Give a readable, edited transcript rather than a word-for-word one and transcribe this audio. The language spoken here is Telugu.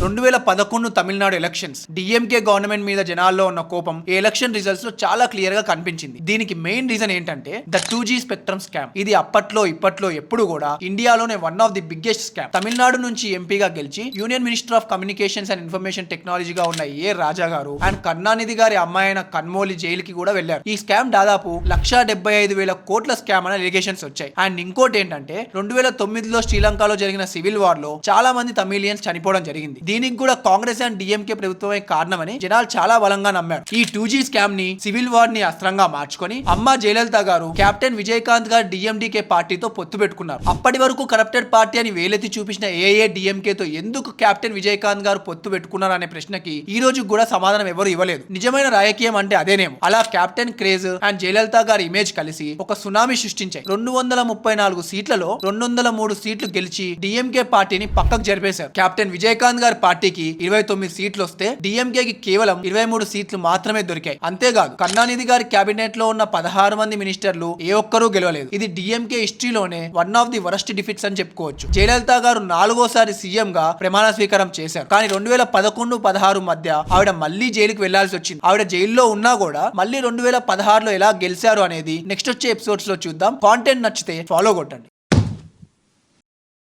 2011 తమిళనాడు ఎలక్షన్స్ డిఎంకే గవర్నమెంట్ మీద జనాల్లో ఉన్న కోపం ఈ ఎలక్షన్ రిజల్ట్స్ లో చాలా క్లియర్ గా కనిపించింది. దీనికి మెయిన్ రీజన్ ఏంటంటే ద 2G స్పెక్ట్రమ్ స్కామ్. ఇది అప్పట్లో ఇప్పట్లో ఎప్పుడు కూడా ఇండియాలోనే one of the biggest scam. Tamil Nadu నుంచి ఎంపీగా గెలిచి union minister of communications and information టెక్నాలజీగా ఉన్న రాజా గారు అండ్ కరుణానిధి గారి అమ్మాయి అయిన కన్మోలి జైలుకి కూడా వెళ్లారు. ఈ స్కామ్ దాదాపు 1,75,000 కోట్ల స్కామ్ అనే అలిగేషన్స్ వచ్చాయి. అండ్ ఇంకోటి ఏంటంటే 2009లో శ్రీలంకలో జరిగిన సివిల్ వార్ లో చాలా మంది తమిళియన్స్ చనిపోవడం జరిగింది. దీనికి కూడా కాంగ్రెస్ అండ్ డిఎంకే ప్రభుత్వమే కారణమని జనాలు చాలా బలంగా నమ్మారు. ఈ 2G స్కామ్ ని సివిల్ వార్ ని అస్త్రంగా మార్చుకొని అమ్మ జయలలిత గారు కెప్టెన్ విజయకాంత్ గారు డిఎండికే పార్టీతో పొత్తు పెట్టుకున్నారు. అప్పటి వరకు కరప్టెడ్ పార్టీ అని వేలెత్తి చూపించిన డిఎంకే తో ఎందుకు కెప్టెన్ విజయకాంత్ గారు పొత్తు పెట్టుకున్నారు అనే ప్రశ్నకి ఈ రోజు కూడా సమాధానం ఎవరు ఇవ్వలేదు. నిజమైన రాజకీయం అంటే అదేనేమో. అలా కెప్టెన్ క్రేజ్ అండ్ జయలలిత గారి ఇమేజ్ కలిసి ఒక సునామీ సృష్టించాయి. 234 సీట్లలో 203 సీట్లు గెలిచి డిఎంకే పార్టీని పక్కకు జరిపేశారు. కెప్టెన్ విజయకాంత్ గారి పార్టీకి 29 సీట్లు వస్తే డిఎంకేకి కేవలం 23 సీట్లు మాత్రమే దొరికాయి. అంతేకాదు కరుణానిధి గారి కేబినెట్ లో ఉన్న 16 మంది మినిస్టర్లు ఏ ఒక్కరూ గెలవలేదు. ఇది డిఎంకే హిస్టరీలోనే one of the worst defeats అని చెప్పుకోవచ్చు. జయలలిత గారు 4వసారి సీఎం గా ప్రమాణ స్వీకారం చేశారు. కానీ 2011-16 మధ్య ఆవిడ మళ్ళీ జైలుకి వెళ్లాల్సి వచ్చింది. ఆవిడ జైల్లో ఉన్నా కూడా మళ్ళీ 2016లో ఎలా గెలిచారు అనేది నెక్స్ట్ వచ్చే ఎపిసోడ్స్ లో చూద్దాం. కాంటెంట్ నచ్చితే ఫాలో కొట్టండి.